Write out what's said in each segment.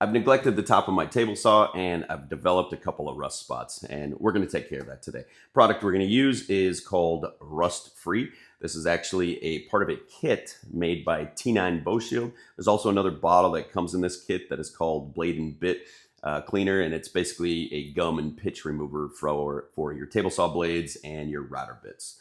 I've neglected the top of my table saw and I've developed a couple of rust spots, and we're going to take care of that today. Product we're going to use is called Rust Free. This is actually a part of a kit made by T9 Boesheild. There's also another bottle that comes in this kit that is called Blade and Bit Cleaner, and it's basically a gum and pitch remover for your table saw blades and your router bits.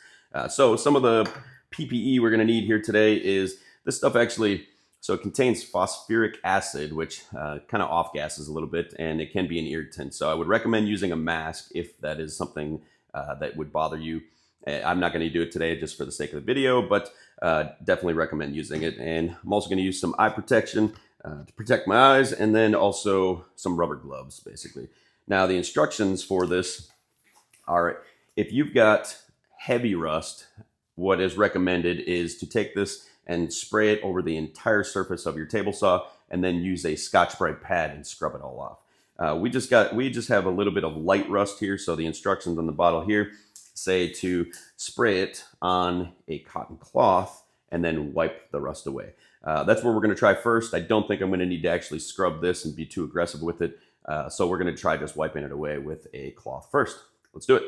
So some of the PPE we're going to need here today is this stuff actually. So it contains phosphoric acid, which kind of off-gases a little bit, and it can be an irritant. So I would recommend using a mask if that is something that would bother you. I'm not going to do it today just for the sake of the video, but definitely recommend using it. And I'm also going to use some eye protection to protect my eyes, and then also some rubber gloves, basically. Now, the instructions for this are, if you've got heavy rust, what is recommended is to take this and spray it over the entire surface of your table saw, and then use a Scotch-Brite pad and scrub it all off. We just have a little bit of light rust here, so the instructions on the bottle here say to spray it on a cotton cloth and then wipe the rust away. That's what we're going to try first. I don't think I'm going to need to actually scrub this and be too aggressive with it, so we're going to try just wiping it away with a cloth first. Let's do it.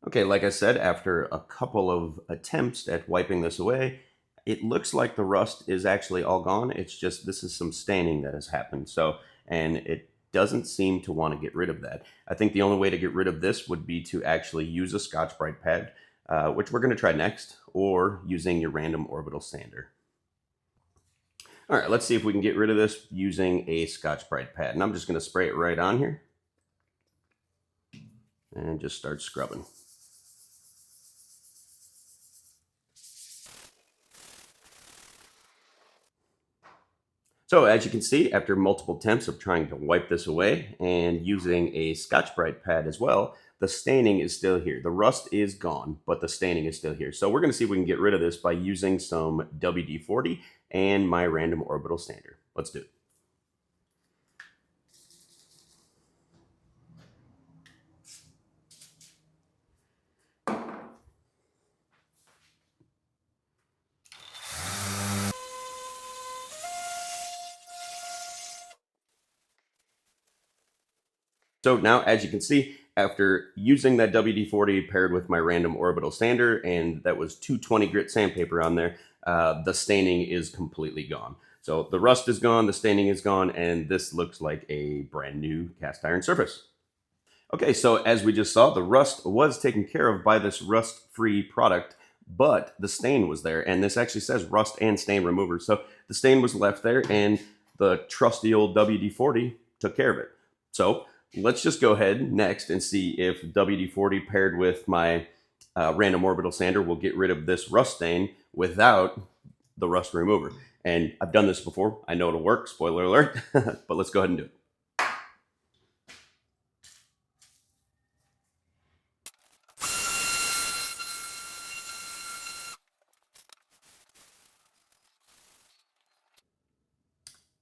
Okay, like I said, after a couple of attempts at wiping this away, it looks like the rust is actually all gone. It's just, this is some staining that has happened. So, and it doesn't seem to want to get rid of that. I think the only way to get rid of this would be to actually use a Scotch-Brite pad, which we're going to try next, or using your random orbital sander. All right, let's see if we can get rid of this using a Scotch-Brite pad. And I'm just going to spray it right on here and just start scrubbing. So as you can see, after multiple attempts of trying to wipe this away and using a Scotch-Brite pad as well, the staining is still here. The rust is gone, but the staining is still here. So we're going to see if we can get rid of this by using some WD40 and my random orbital sander. Let's do it. So now, as you can see, after using that WD-40 paired with my random orbital sander, and that was 220 grit sandpaper on there, the staining is completely gone. So the rust is gone, the staining is gone, and this looks like a brand new cast iron surface. Okay, so as we just saw, the rust was taken care of by this rust-free product, but the stain was there, and this actually says rust and stain remover. So the stain was left there, and the trusty old WD-40 took care of it. So let's just go ahead next and see if WD-40 paired with my random orbital sander will get rid of this rust stain without the rust remover. And I've done this before. I know it'll work, spoiler alert, but let's go ahead and do it.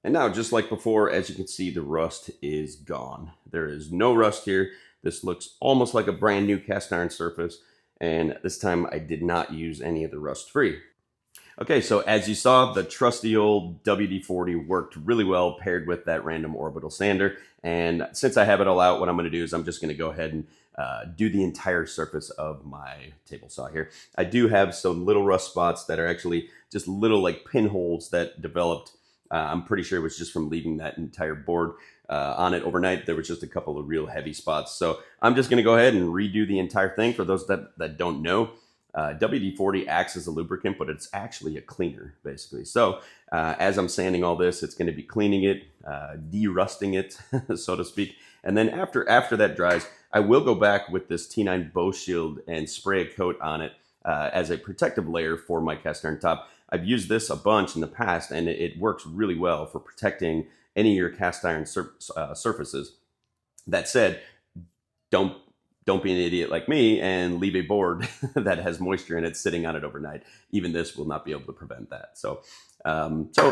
And now, just like before, as you can see, the rust is gone. There is no rust here. This looks almost like a brand new cast iron surface. And this time I did not use any of the rust free. Okay, so as you saw, the trusty old WD-40 worked really well paired with that random orbital sander. And since I have it all out, what I'm going to do is I'm just going to go ahead and do the entire surface of my table saw here. I do have some little rust spots that are actually just little like pinholes that developed. I'm pretty sure it was just from leaving that entire board on it overnight. There was just a couple of real heavy spots. So I'm just going to go ahead and redo the entire thing. For those that don't know, WD-40 acts as a lubricant, but it's actually a cleaner, basically. So as I'm sanding all this, it's going to be cleaning it, de-rusting it, so to speak. And then after that dries, I will go back with this T9 Boesheild and spray a coat on it as a protective layer for my cast iron top. I've used this a bunch in the past, and it works really well for protecting any of your cast iron surfaces. That said, don't be an idiot like me and leave a board that has moisture in it sitting on it overnight. Even this will not be able to prevent that. So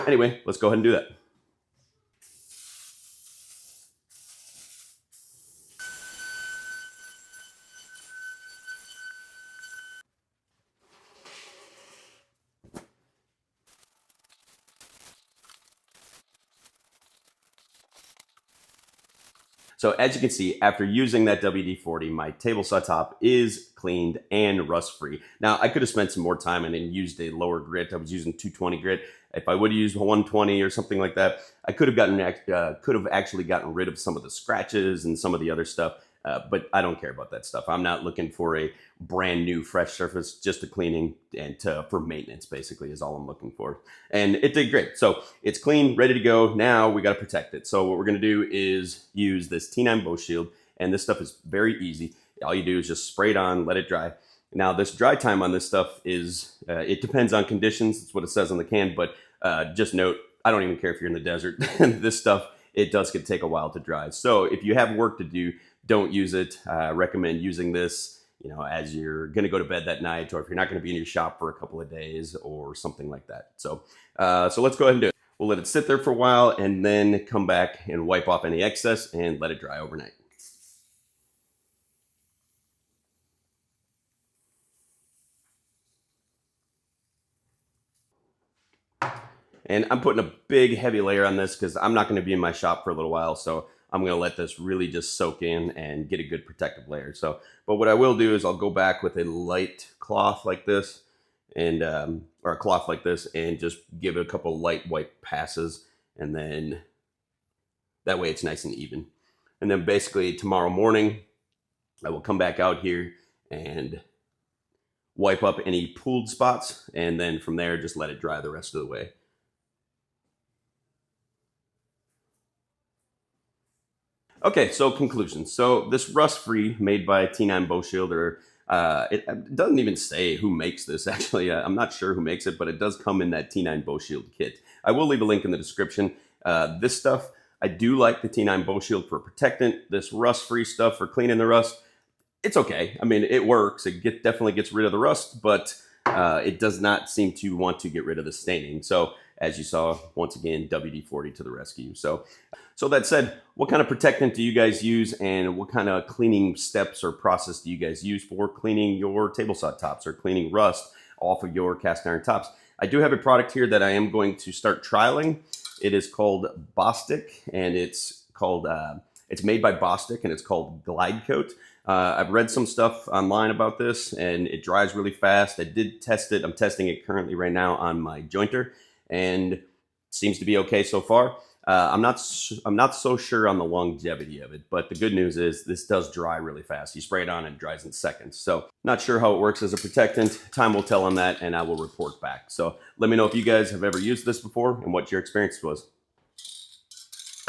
anyway, let's go ahead and do that. So as you can see, after using that WD-40, my table saw top is cleaned and rust free. Now I could have spent some more time and then used a lower grit. I was using 220 grit. If I would have used 120 or something like that, I could have actually gotten rid of some of the scratches and some of the other stuff. But I don't care about that stuff. I'm not looking for a brand new fresh surface, just a cleaning and for maintenance basically is all I'm looking for. And it did great. So it's clean, ready to go. Now we got to protect it. So what we're going to do is use this T9 Boesheild, and this stuff is very easy. All you do is just spray it on, let it dry. Now this dry time on this stuff is, it depends on conditions. That's what it says on the can, but just note, I don't even care if you're in the desert. This stuff, it does take a while to dry. So if you have work to do, don't use it. I recommend using this, as you're going to go to bed that night, or if you're not going to be in your shop for a couple of days or something like that. So let's go ahead and do it. We'll let it sit there for a while and then come back and wipe off any excess and let it dry overnight. And I'm putting a big heavy layer on this because I'm not going to be in my shop for a little while. So I'm going to let this really just soak in and get a good protective layer. So, but what I will do is I'll go back with a light cloth like this and, or a cloth like this, and just give it a couple light wipe passes. And then that way it's nice and even. And then basically tomorrow morning, I will come back out here and wipe up any pooled spots. And then from there, just let it dry the rest of the way. Okay, so conclusions. So this rust-free made by T9 Boesheild, or it doesn't even say who makes this actually. I'm not sure who makes it, but it does come in that T9 Boesheild kit. I will leave a link in the description. This stuff, I do like the T9 Boesheild for protectant. This rust-free stuff for cleaning the rust, it's okay. I mean, it works. It definitely gets rid of the rust, but it does not seem to want to get rid of the staining. So as you saw, once again, WD-40 to the rescue. So that said, what kind of protectant do you guys use, and what kind of cleaning steps or process do you guys use for cleaning your table saw tops or cleaning rust off of your cast iron tops? I do have a product here that I am going to start trialing. It is called Bostik, and it's made by Bostik, and it's called Glide Coat. I've read some stuff online about this, and it dries really fast. I did test it. I'm testing it currently right now on my jointer, and seems to be okay so far. I'm not so sure on the longevity of it, but the good news is this does dry really fast. You spray it on and it dries in seconds. So not sure how it works as a protectant. Time will tell on that, and I will report back. So let me know if you guys have ever used this before and what your experience was.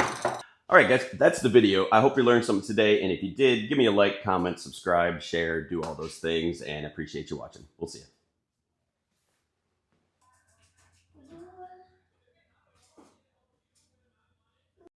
All right, guys, that's the video. I hope you learned something today, and if you did, give me a like, comment, subscribe, share, do all those things, and I appreciate you watching. We'll see you.